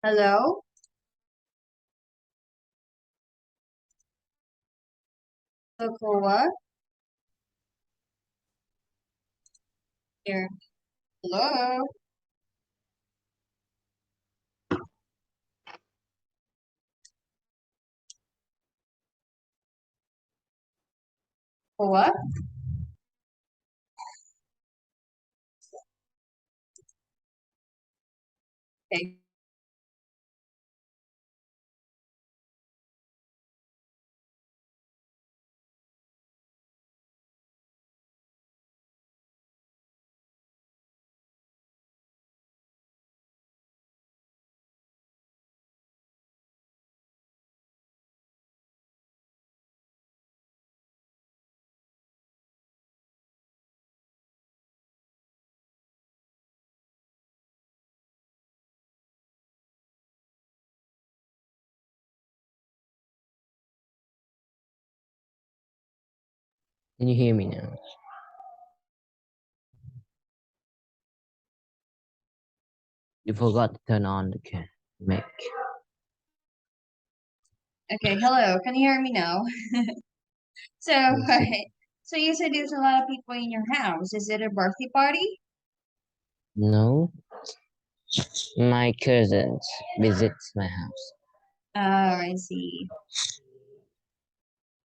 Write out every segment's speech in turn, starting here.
Hello? Kokoa? Here. Hello? Koa? Okay. Can you hear me now? You forgot to turn on the mic. Okay, hello. Can you hear me now? So, Yes. alright. So you said there's a lot of people in your house. Is it a birthday party? No, my cousins visit my house. Oh, I see.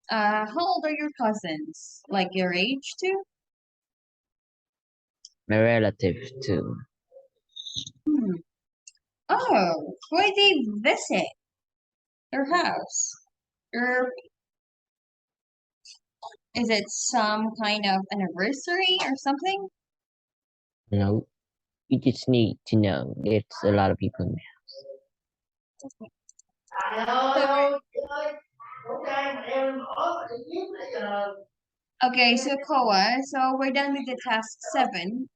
How old are your cousins? Like your age too? My relative too. Hmm. Oh, why they visit your house? Or is it some kind of anniversary or something? No, you just need to know it's a lot of people in my Okay, so Koa, so we're done with the task 7.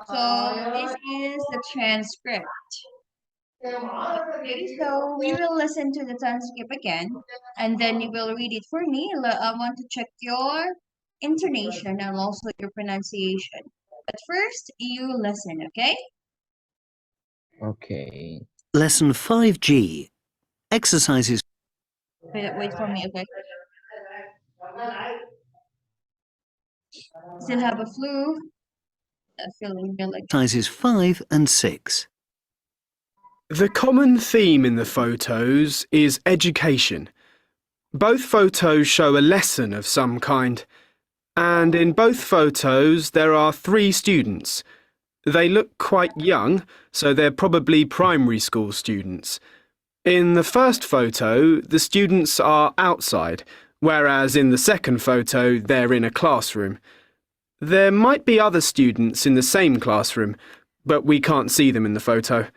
So this is the transcript. Okay, so we will listen to the transcript again, and then you will read it for me. I want to check your intonation and also your pronunciation. But first, you listen, okay? house. Okay. Lesson 5G. Exercises Wait for me, okay? Still have a flu. Feeling feel like exercises 5 and 6. The common theme in the photos is education. Both photos show a lesson of some kind, and in both photos there are 3 students. They look quite young, so they're probably primary school students. In the first photo, the students are outside, whereas in the second photo they're in a classroom. There might be other students in the same classroom, but we can't see them in the photo.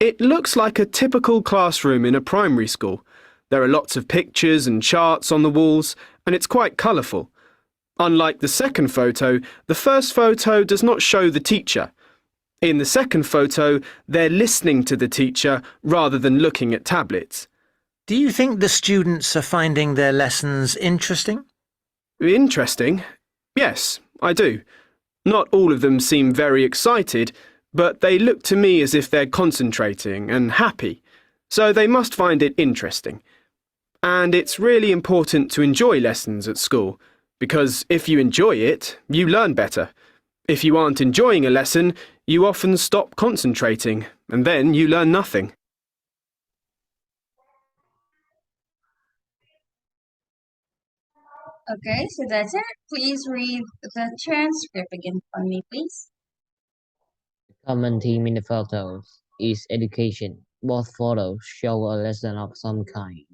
It looks like a typical classroom in a primary school. There are lots of pictures and charts on the walls, and it's quite colourful. Unlike the second photo, the first photo does not show the teacher. In the second photo, they're listening to the teacher rather than looking at tablets. Do you think the students are finding their lessons interesting? Interesting? Yes, I do. Not all of them seem very excited, but they look to me as if they're concentrating and happy, so they must find it interesting. And it's really important to enjoy lessons at school, because if you enjoy it, you learn better. If you aren't enjoying a lesson, you often stop concentrating, and then you learn nothing. okay, so that's it. Please read the transcript again for me, please. The common theme in the photos is education. Both photos show a lesson of some kind.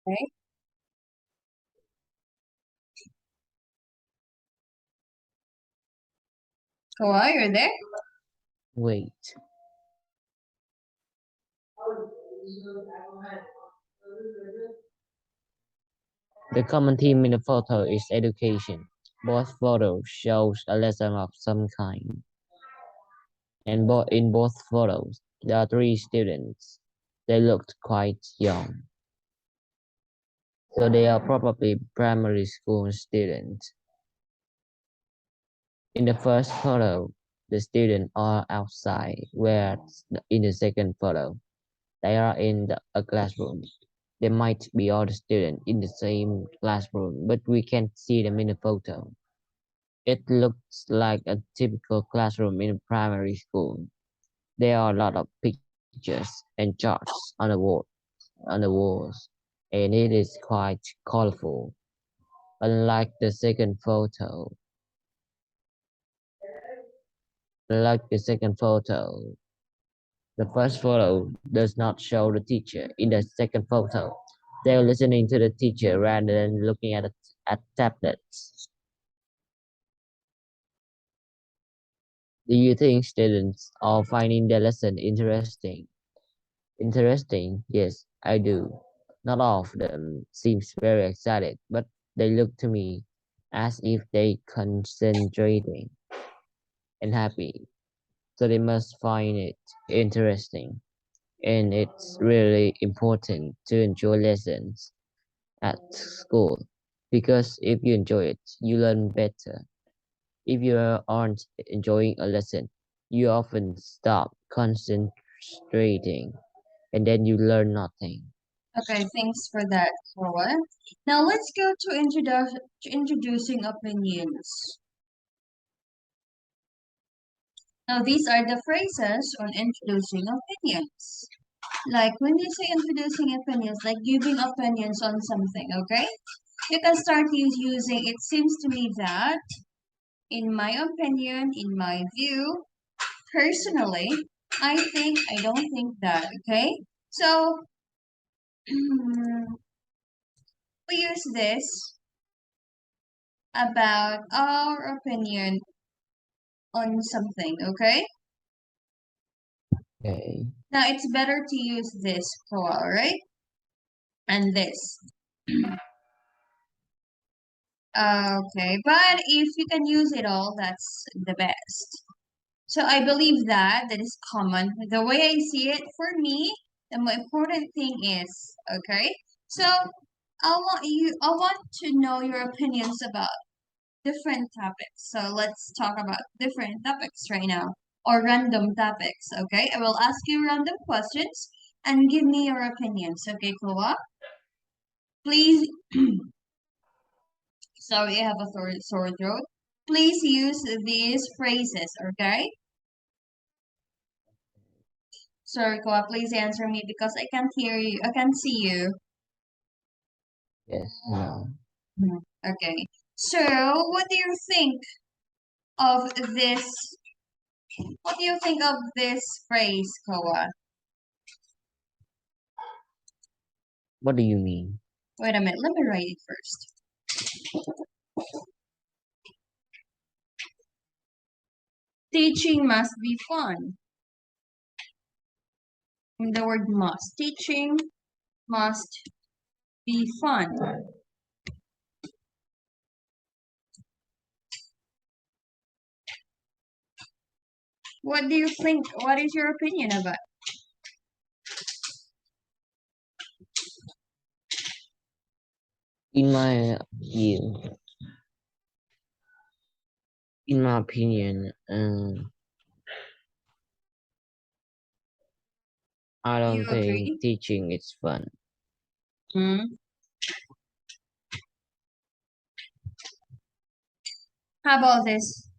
Okay. Koa, you're there? Wait. The common theme in the photo is education. Both photos shows a lesson of some kind. And in both photos, there are 3 students. They looked quite young. So they are probably primary school students. In the first photo, the students are outside, whereas in the second photo, they are in a classroom. There might be other students in the same classroom, but we can't see them in the photo. It looks like a typical classroom in a primary school. There are a lot of pictures and charts on the walls, and it is quite colorful. Unlike the second photo, unlike the second photo, the first photo does not show the teacher. In the second photo, they are listening to the teacher rather than looking at tablets. Do you think students are finding the lesson interesting? Interesting, yes, I do. Not all of them seems very excited, but they look to me as if they concentrating and happy. So they must find it interesting. And it's really important to enjoy lessons at school because if you enjoy it, you learn better. If you aren't enjoying a lesson, you often stop concentrating and then you learn nothing. Okay, thanks for that, Koa. Now let's go to introducing opinions. Now these are the phrases on introducing opinions. Like when you say introducing opinions, like giving opinions on something, okay? You can start using it seems to me that, in my opinion, in my view, personally, I don't think that, okay? So we use this about our opinion on something, okay? Okay. Now it's better to use this Koa, right? And this. Okay, but if you can use it all, that's the best. So I believe that is common. The way I see it for me, the more important thing is, okay? So I want to know your opinions about different topics. So let's talk about different topics right now or random topics, okay? I will ask you random questions and give me your opinions, okay, Koa? Please, sorry, I have a sore throat. Please use these phrases, okay? Sorry, Koa, please answer me because I can't hear you. I can't see you. Yes. No. Okay. So, what do you think of this? What do you think of this phrase, Koa? What do you mean? Wait a minute, let me write it first. Teaching must be fun. The word must. Teaching must be fun. What do you think? What is your opinion about? In my view, in my opinion, I Do you don't think agree? teaching is fun. Hmm. How about this?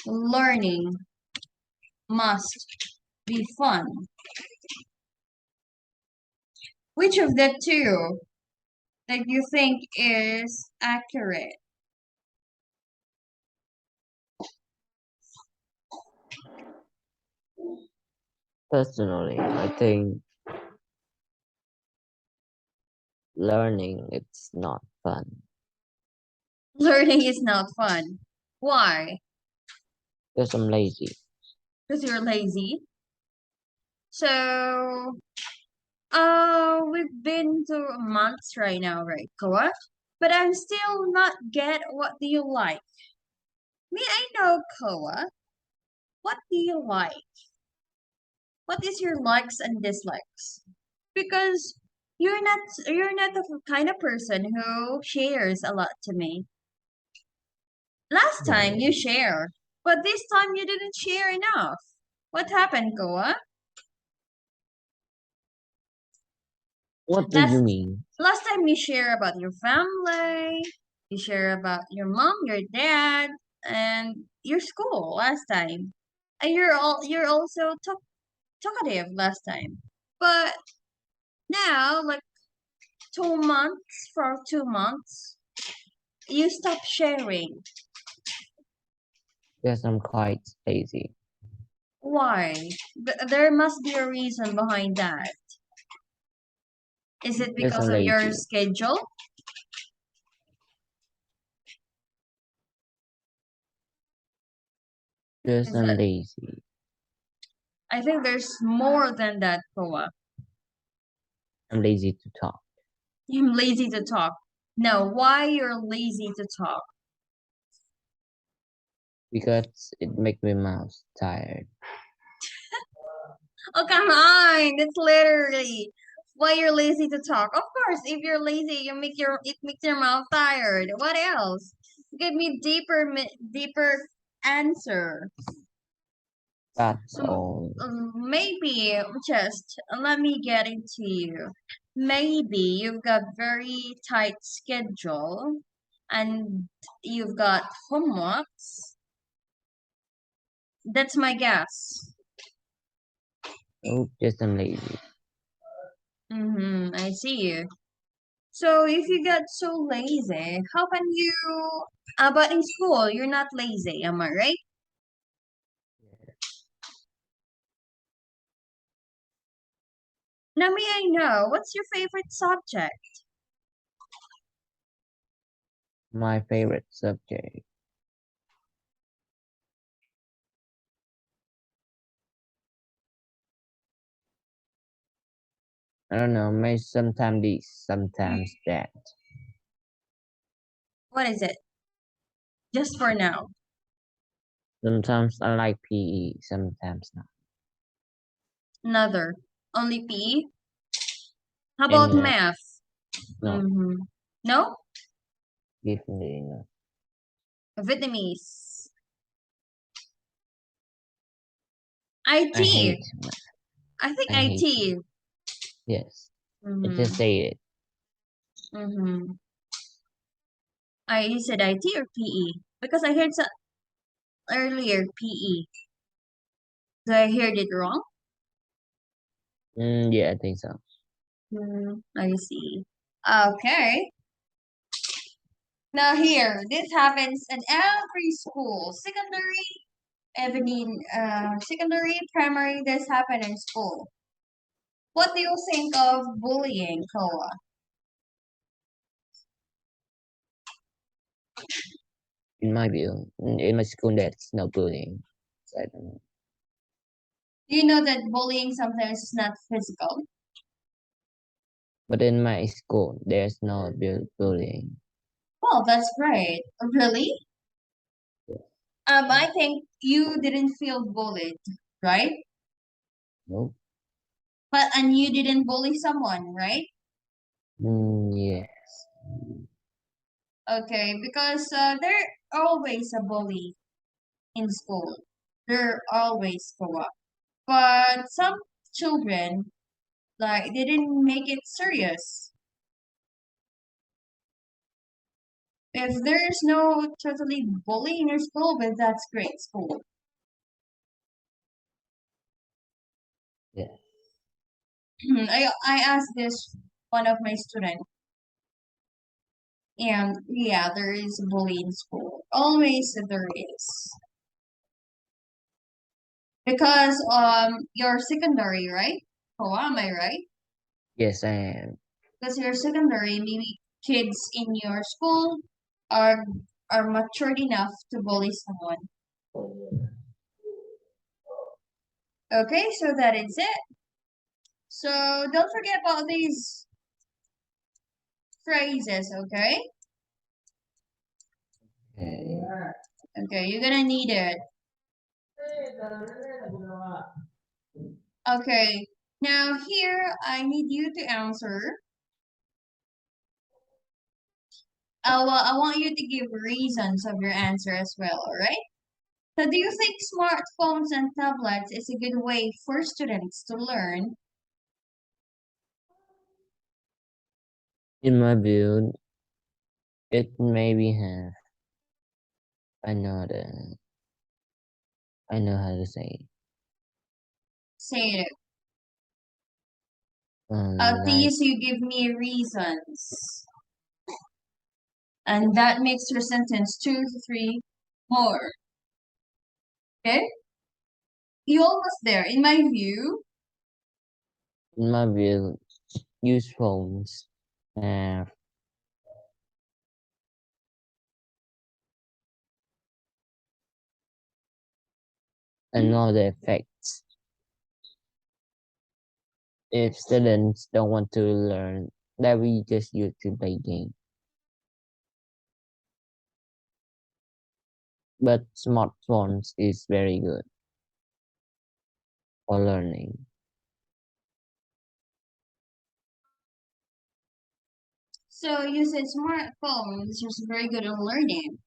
Learning must be fun. Which of the two that you think is accurate? Personally, I think learning it's not fun Learning is not fun. Why? because I'm lazy. Because you're lazy. So, we've been to months right now, right, Koa? But I'm still not get what do you like? May I know, Koa? What do you like? What is your likes and dislikes? Because you're not the kind of person who shares a lot to me. Last time No. you share, But this time you didn't share enough. What happened, Koa? What do Last you mean? last time you share about your family, you share about your mom, your dad, and your school last time. And you're also talkative last time. But now, like 2 months, for 2 months, you stop sharing. Yes, I'm quite lazy. Why? There must be a reason behind that. Is it Yes, because I'm of your lazy. schedule? Yes, Is I'm that, lazy. I think there's more than that, Koa. I'm lazy to talk. I'm lazy to talk. No, why you're lazy to talk? Because it makes my mouth tired. Oh, come on. That's literally why you're lazy to talk. Of course, if you're lazy, it makes your mouth tired. What else? Give me deeper answer. That's all. Maybe just let me get into you. Maybe you've got very tight schedule and you've got homeworks. That's my guess. Oh, just I'm lazy. I see you. So if you get so lazy, how can you? But in school, you're not lazy, am I right? Now, may I know what's your favorite subject? My favorite subject. I don't know, maybe sometimes this, sometimes that. What is it? Just for now. Sometimes I like PE, sometimes not. Another. Only PE? How about And math? no, No? definitely not. Vietnamese. I IT. hate math. I think I hate it. IT. Yes, I Mm-hmm. just say it. Mm-hmm. You said IT or PE? Because I heard earlier PE. Did I heard it wrong? Yeah, I think so. I see. Okay. Now here, this happens in every school. Secondary, primary, this happen in school. What do you think of bullying, Koa? In my view, in my school, that's no bullying. So I don't know. Do you know that bullying sometimes is not physical? But in my school, there's no bullying. Well, that's great. Really? I think you didn't feel bullied, right? No. And you didn't bully someone, right? Yeah. Okay, because there always a bully in school. There always go up. But some children, like, they didn't make it serious. If there's no totally bully in your school, then that's great school. Yeah. I asked this one of my students, and yeah, there is a bully in school. Always there is. Because you're secondary, right? Oh, am I right? Yes, I am. Because you're secondary, maybe kids in your school are are matured enough to bully someone. Okay, so that is it. So don't forget about these phrases, okay? Okay. Okay, you're gonna need it. Okay, now here I need you to answer. I want you to give reasons of your answer as well, alright? So do you think smartphones and tablets is a good way for students to learn? In my view, it maybe have another. I know how to say it. Say it. Like These you give me reasons. And that makes your sentence 2 to 3 more. Okay? You almost there. In my view, in my view, use phones have another effects. If students don't want to learn, that we just use to play game. But smartphones is very good for learning. so you said smartphones is very good at learning.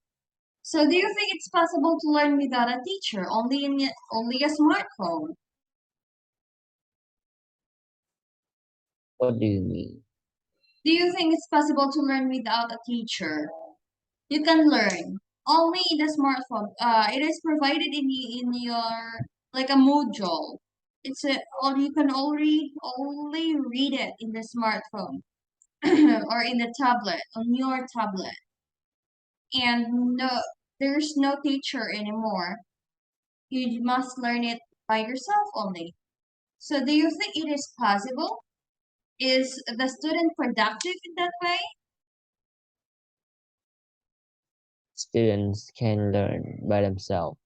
So do you think it's possible to learn without a teacher, only a smartphone? What do you mean? Do you think it's possible to learn without a teacher? You can learn only in the smartphone. It is provided in your like a module. It's a all you can only read it in the smartphone or in the tablet on your tablet, and no, there's no teacher anymore. You must learn it by yourself only. So, do you think it is possible? Is the student productive in that way? Students can learn by themselves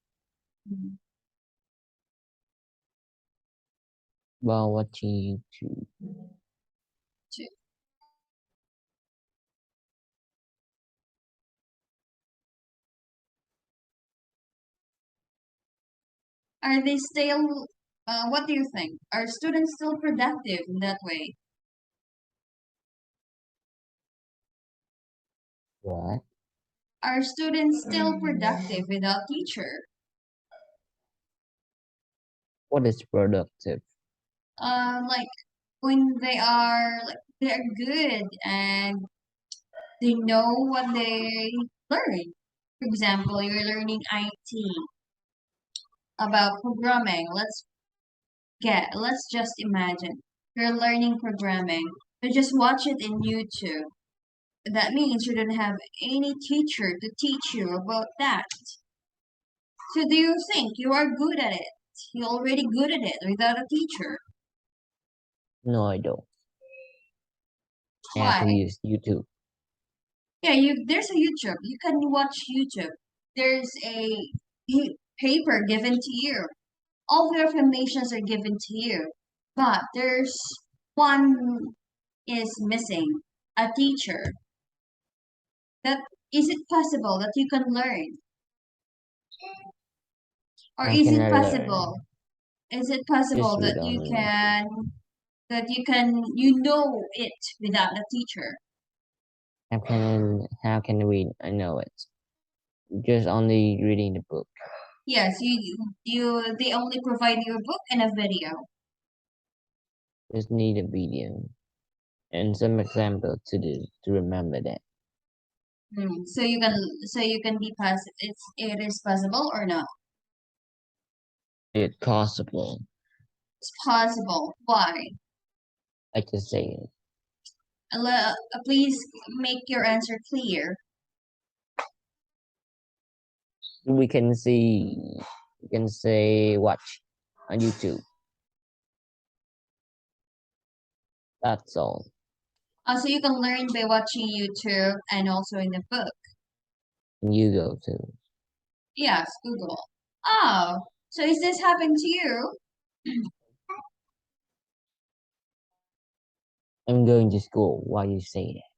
while watching YouTube. Are they still, what do you think? Are students still productive in that way? What? Are students still productive without teacher? What is productive? Like when they're good and they know what they learn. For example, you're learning IT about programming. Let's just imagine you're learning programming. You just watch it in YouTube. That means you don't have any teacher to teach you about that. So do you think you are good at it? You're already good at it without a teacher. No, I don't. I have to Why? use YouTube. Yeah, there's a YouTube. You can watch YouTube. There's a paper given to you. All the informations are given to you. But there's one is missing, a teacher. That is it possible that you can learn? Or How is can it I learn? possible? Is it possible Just read on YouTube. you know it without a teacher? How can we I know it? Just only reading the book. Yes, they only provide you a book and a video. Just need a video and some example to remember that. So you can be positive. It is possible or not? It's possible. It's possible. Why? I just say it. Please make your answer clear. We can see you can say watch on YouTube. That's all. So you can learn by watching YouTube and also in the book. You go to. Yes, Google. Oh, so is this happened to you? I'm going to school. Why you say that?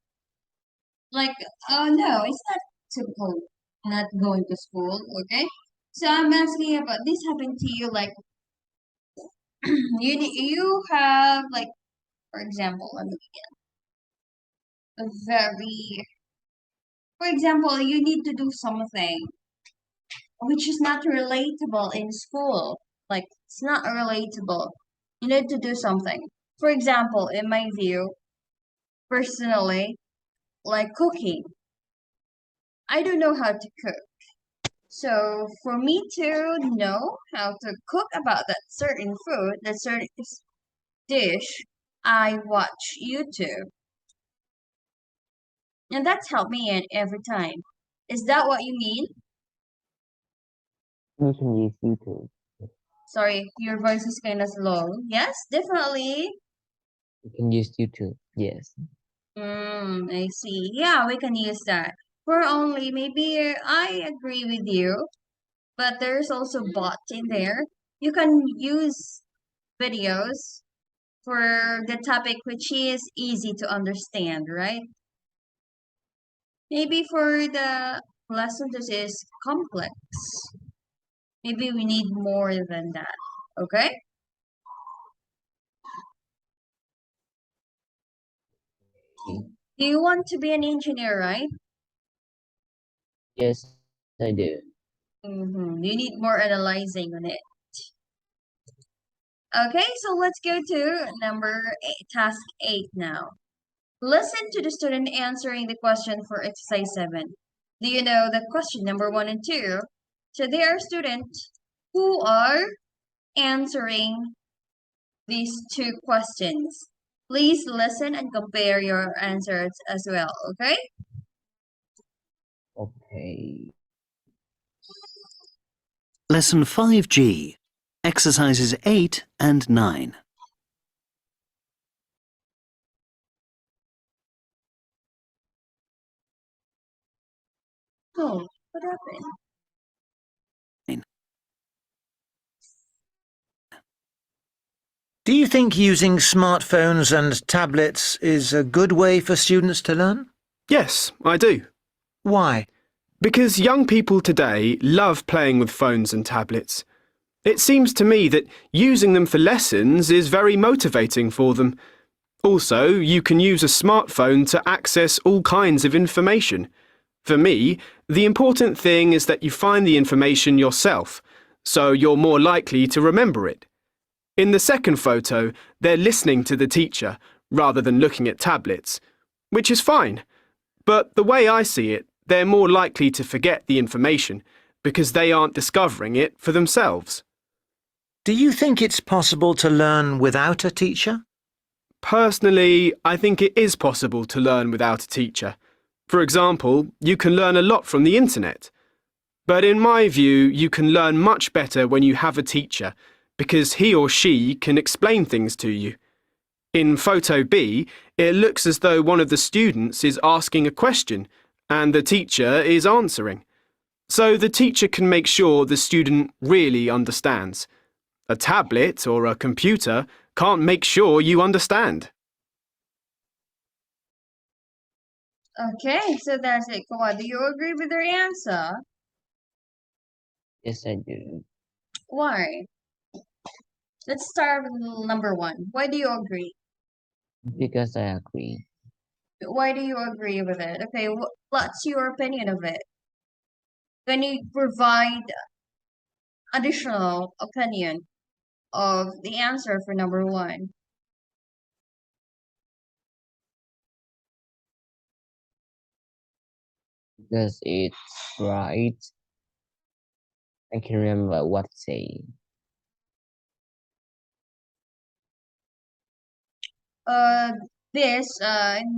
Like, oh no, it's not typical not going to school, okay? So I'm asking about this happened to you, like you have like, for example, let me begin. For example, you need to do something which is not relatable in school. Like, it's not relatable. You need to do something. For example, in my view, personally, like cooking, I don't know how to cook. So for me to know how to cook about that certain food, that certain dish, I watch YouTube. And that's helped me in every time. Is that what you mean? You can use YouTube. Sorry, your voice is kind of low. Yes, definitely. You can use YouTube. Yes. I see. Yeah, we can use that. For only, maybe I agree with you, but there's also bot in there. You can use videos for the topic which is easy to understand, right? Maybe for the lesson this is complex. Maybe we need more than that. Okay? Do you want to be an engineer, right? Yes, I do. You need more analyzing on it. Okay, so let's go to task 8 now. Listen to the student answering the question for exercise 7. Do you know the question number 1 and 2? So they are students who are answering these two questions. Please listen and compare your answers as well, okay? Okay. Lesson 5G. Exercises 8 and 9. Oh, what happened? Do you think using smartphones and tablets is a good way for students to learn? Yes, I do. Why? Because young people today love playing with phones and tablets. It seems to me that using them for lessons is very motivating for them. Also, you can use a smartphone to access all kinds of information. For me, the important thing is that you find the information yourself, so you're more likely to remember it. In the second photo, they're listening to the teacher rather than looking at tablets, which is fine. But the way I see it, they're more likely to forget the information because they aren't discovering it for themselves. Do you think it's possible to learn without a teacher? Personally, I think it is possible to learn without a teacher. For example, you can learn a lot from the internet. But in my view, you can learn much better when you have a teacher, because he or she can explain things to you. In photo B, it looks as though one of the students is asking a question and the teacher is answering. So the teacher can make sure the student really understands. A tablet or a computer can't make sure you understand. Okay, so that's it. Kawa, do you agree with their answer? Yes, I do. Why? Let's start with number 1. Why do you agree? Because I agree. Why do you agree with it? Okay, what's your opinion of it? Can you provide additional opinion of the answer for number 1? Because it's right. I can remember what to say.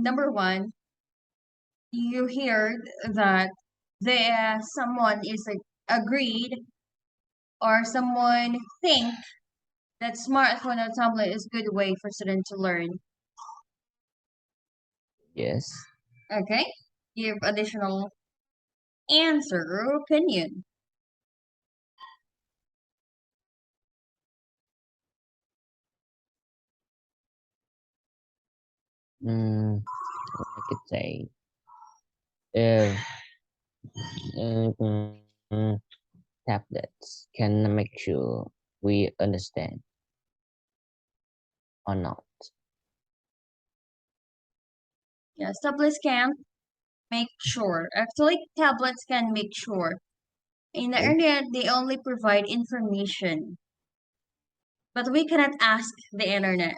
Number 1, you heard that someone is agreed or someone think that smartphone or tablet is good way for students to learn. Yes. Okay, give additional answer or opinion. I could say if tablets can make sure we understand or not. Yes, tablets can make sure. Actually, tablets can make sure In the Okay. internet, they only provide information, but we cannot ask the internet.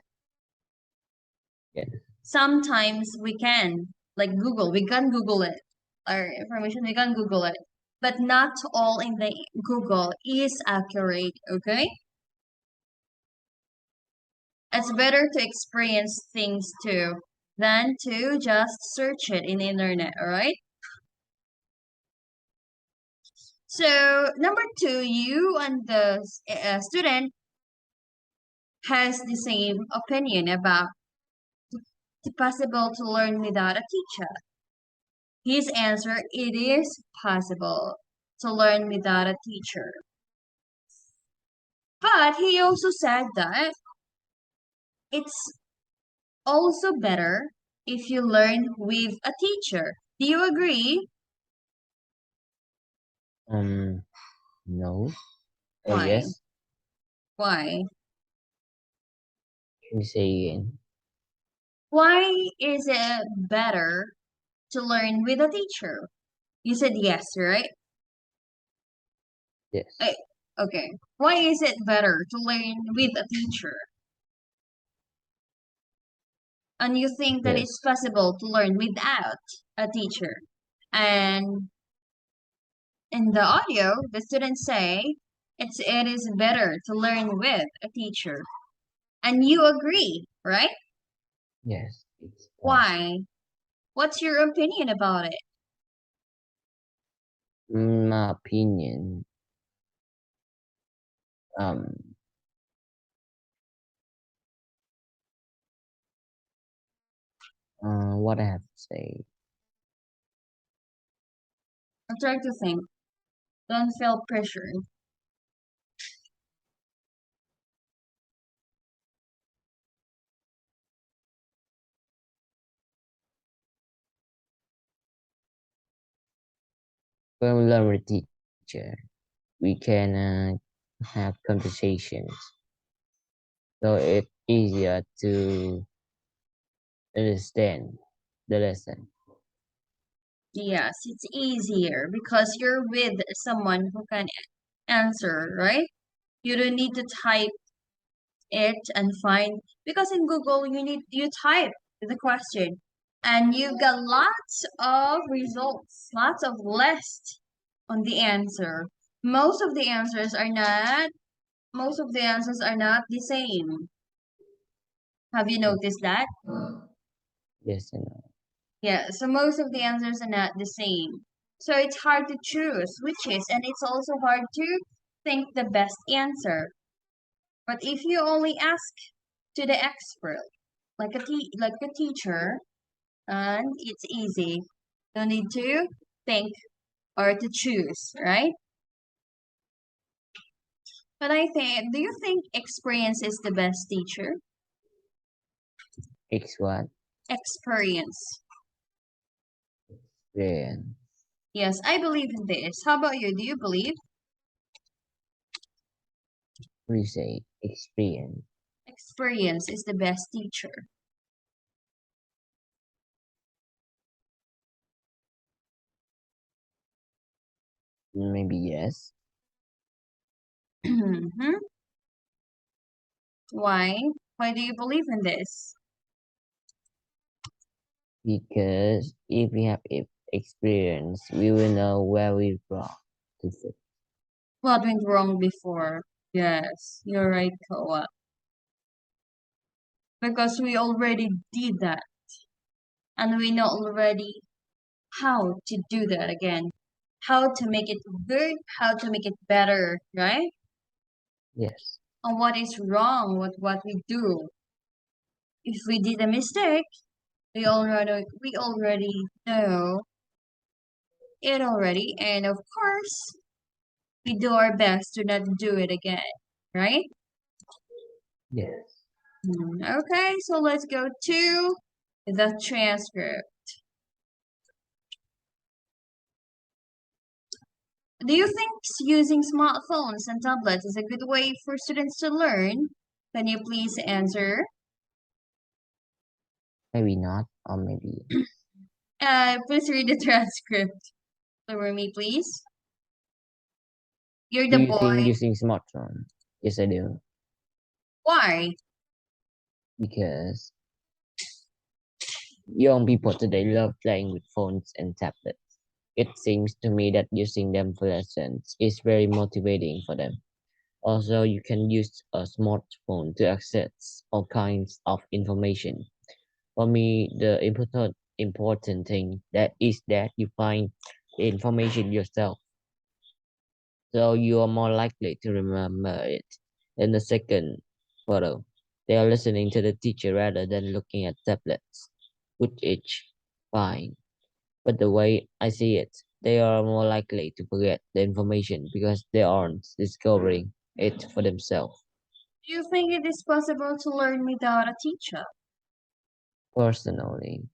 Yes. Sometimes we can, like Google, we can Google it. Our information, we can Google it. But not all in the Google is accurate, okay? It's better to experience things too than to just search it in the internet, alright? So, number two, you and the student has the same opinion about the possible to learn without a teacher. His answer, it is possible to learn without a teacher. But he also said that it's also better if you learn with a teacher. Do you agree? No. Oh, Why? yes. Why? Let me say again. Why is it better to learn with a teacher? You said yes, right? Yes. Eh, okay. Why is it better to learn with a teacher? And you think that Yes. it's possible to learn without a teacher? And in the audio, the students say it is better to learn with a teacher. And you agree, right? Yes. It's Why? What's your opinion about it? in my opinion. Um. What I have to say. I'm trying to think. Don't feel pressure. When we learn with teacher, we can have conversations. So it's easier to understand the lesson. Yes, it's easier because you're with someone who can answer, right? You don't need to type it and find because in Google you type the question and you got lots of results, lots of lists on the answer. Most of the answers are not most of the answers are not the same. Have you noticed that? Yes and no. Yeah, so most of the answers are not the same. So it's hard to choose which is, and it's also hard to think the best answer. But if you only ask to the expert, like a teacher, and it's easy. Don't need to think or to choose, right? But I think, do you think experience is the best teacher? X what? Experience. Then Yes, I believe in this. How about you? Do you believe we say experience. experience is the best teacher? Maybe yes. Mhm. Why? Why do you believe in this? Because if we have experience, we will know where we're wrong to fix. What went wrong before? Yes, you're right, Koa. Because we already did that, and we know already how to do that again, how to make it good, how to make it better, right? Yes. And what is wrong with what we do. If we did a mistake, we already know it already, and of course, we do our best to not do it again, right? Yes. Okay, so let's go to the transcript. Do you think using smartphones and tablets is a good way for students to learn? Can you please answer? Maybe not, or maybe Please read the transcript for me, please. You're Do the you think boy. using smartphone? Yes, I do. Why? Because young people today love playing with phones and tablets. It seems to me that using them for lessons is very motivating for them. Also, you can use a smartphone to access all kinds of information. For me, the important thing that is that you find the information yourself, so you are more likely to remember it. In the second photo, they are listening to the teacher rather than looking at tablets, which is fine. But the way I see it, they are more likely to forget the information because they aren't discovering it for themselves. Do you think it is possible to learn without a teacher? Personally,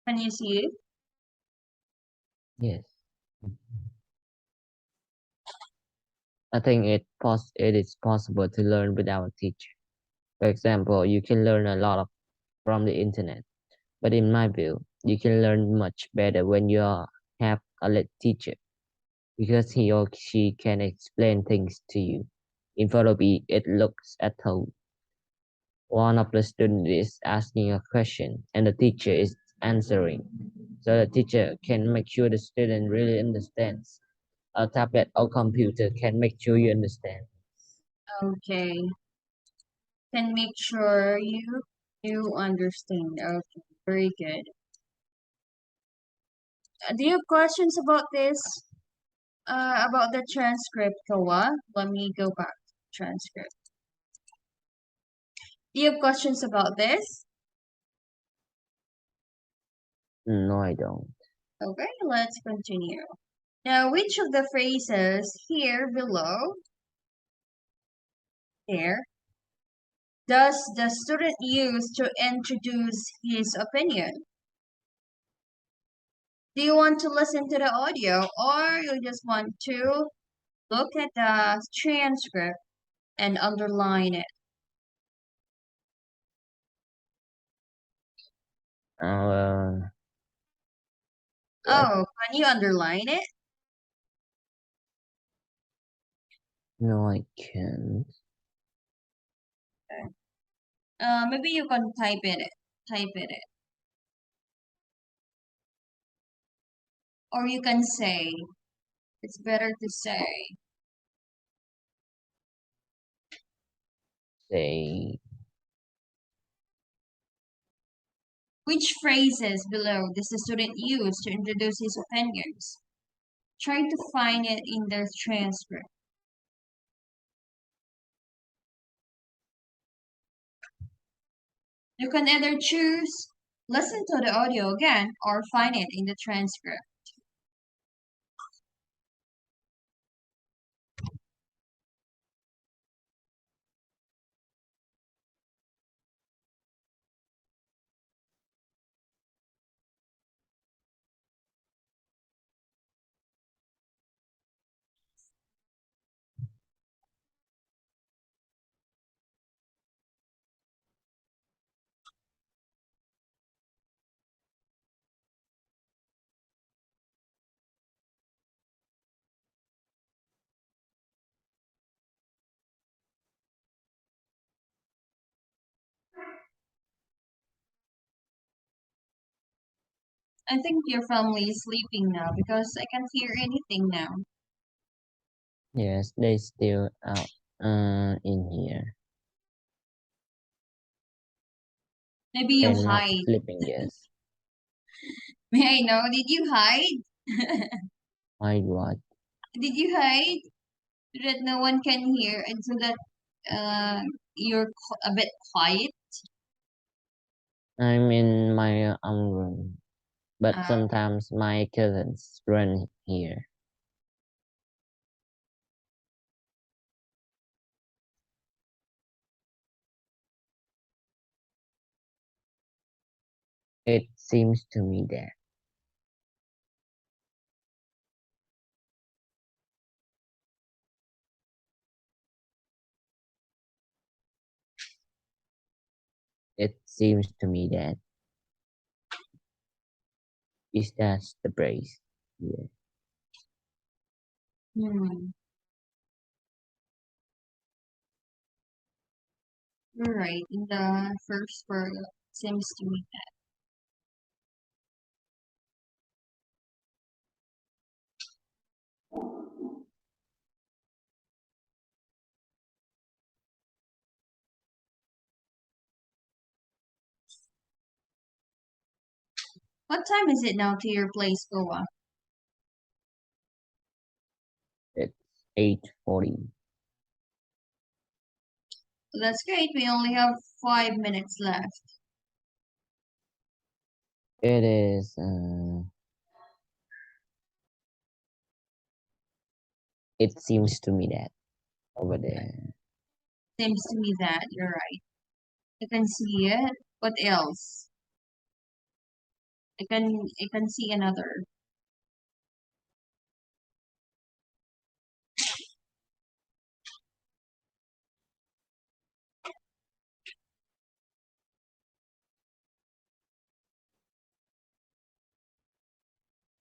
Can you see it? yes. I think it is possible to learn without a teacher. For example, you can learn a lot from the internet, but in my view, you can learn much better when have a teacher because he or she can explain things to you. In photo B, it looks at home. One of the students is asking a question and the teacher is answering. So the teacher can make sure the student really understands. A tablet or computer can make sure you understand. Okay. Can make sure you understand. Okay. Very good. Do you have questions about this? About the transcript, Koa? Let me go back to the transcript. Do you have questions about this? No, I don't. Okay, let's continue. Now, which of the phrases here below, there, does the student use to introduce his opinion? Do you want to listen to the audio or you just want to look at the transcript and underline it? Uh, what? Oh, can you underline it? No, I can't. Maybe you can type it. Type it. Or you can say. It's better to say. Say, Which phrases below does the student use to introduce his opinions? Try to find it in the transcript. You can either choose listen to the audio again or find it in the transcript. I think your family is sleeping now because I can't hear anything now. yes, they still out in here. Maybe you They're not hide. sleeping, yes. May I know? Did you hide? Hide what? Did you hide so that no one can hear and so that uh, you're a bit quiet? I'm in my own room, but Uh, sometimes my cousins run here. It seems to me that it seems to me that Is that the brace? Yeah. Hmm. You're right. In the first word, seems to me that. What time is it now to your place, Goa? It's 8:40. That's great. We only have 5 minutes left. It is. It seems to me that over there. Seems to me that you're right. I can see it. What else? I can see another.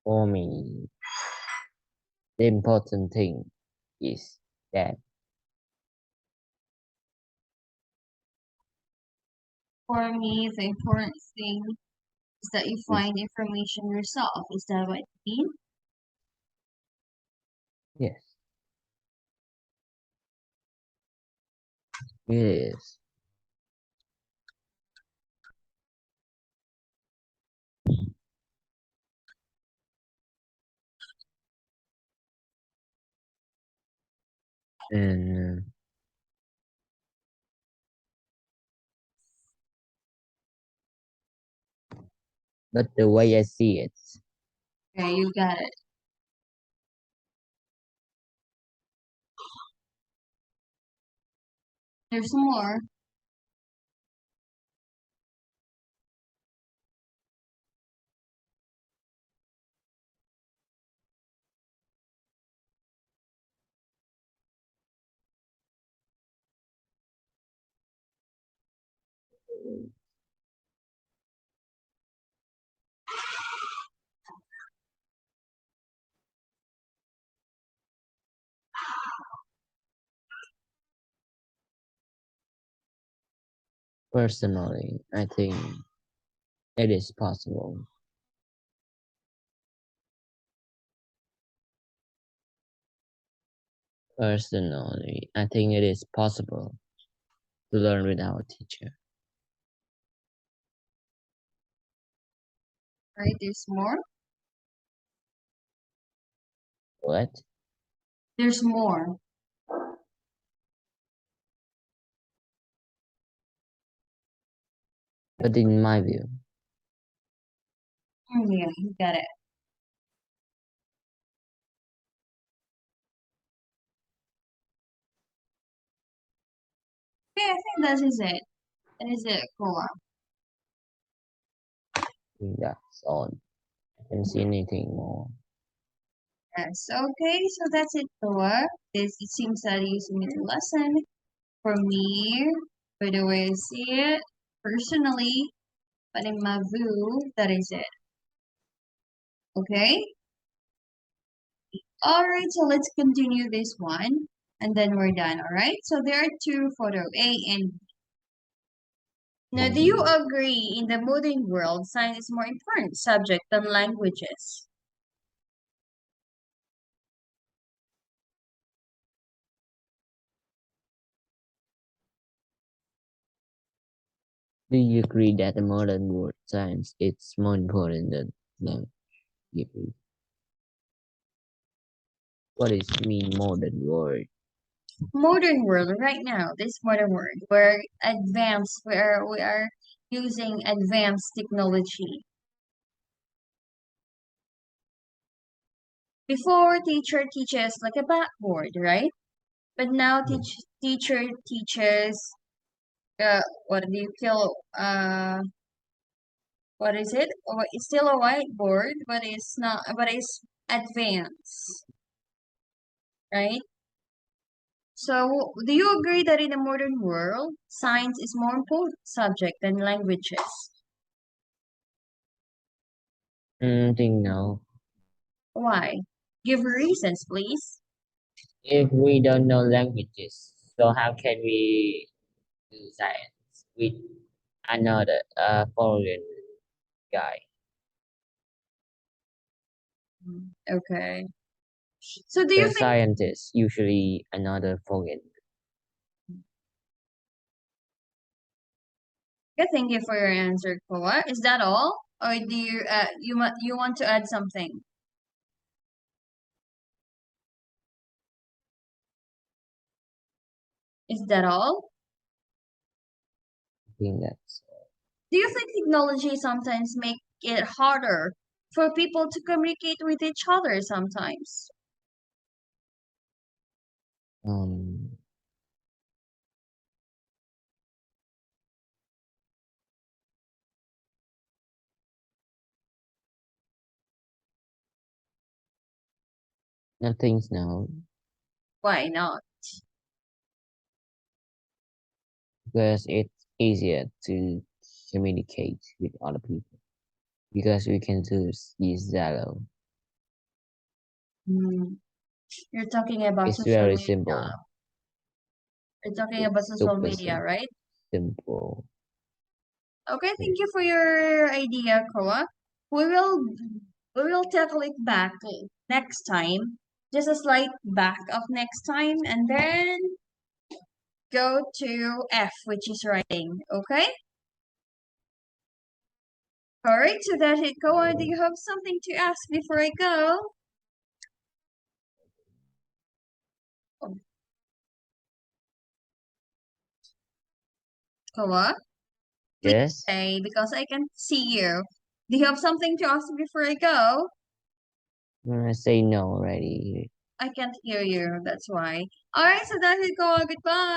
For me, the important thing is that For me, the important thing is that you is find information yourself. Is that what you mean? yes, it is. And but the way I see it, Okay, you got it. There's more. personally, I think it is possible. Personally, I think it is possible to learn without a teacher. Right? There's more. What? There's more. But in my view, Yeah, you got it. Okay, I think that is it. That is it, Koa. that's all. I can see anything more. Yes. Okay, so that's it, Koa. It seems that you submitted a lesson. For me, by the way I see it, personally, but in my view, that is it. Okay? Alright, so let's continue this one. And then we're done, alright? So there are two photo, A and B. Now, do you agree in the modern world, science is more important subject than languages? Do you agree that the modern world science is more important than language? What is mean modern world? Modern world right now, this modern world, we're advanced, we are using advanced technology. Before teacher teaches like a blackboard, right? But now teacher teaches what do you call what is it? Oh, it's still a whiteboard, but it's not, but it's advanced, right? So, do you agree that in the modern world, science is more important subject than languages? Think no. Why? Give reasons, please. If we don't know languages, so how can we do science with another foreign guy? Okay. So do you The think, scientist usually another foreign. yeah, thank you for your answer, Koa. Is that all? Or do you want to add something? Is that all? I think that's Do you think technology sometimes make it harder for people to communicate with each other sometimes? um nothing's now Why not? because it's easier to communicate with other people because we can use Zalo. Hmm. You're talking about It's social very media. simple. You're talking about It's social super media, right? simple. Okay, Yeah. thank you for your idea, Koa. We will we will tackle it back next time. Just a slight back of next time, and then go to F, which is writing. Okay. All right. So that's it, Koa. Do you have something to ask before I go? Oh, Koa, please Yes, say because I can see you. Do you have something to ask before I go? I say no already. I can't hear you. That's why. All right. So that's it, Koa. Goodbye.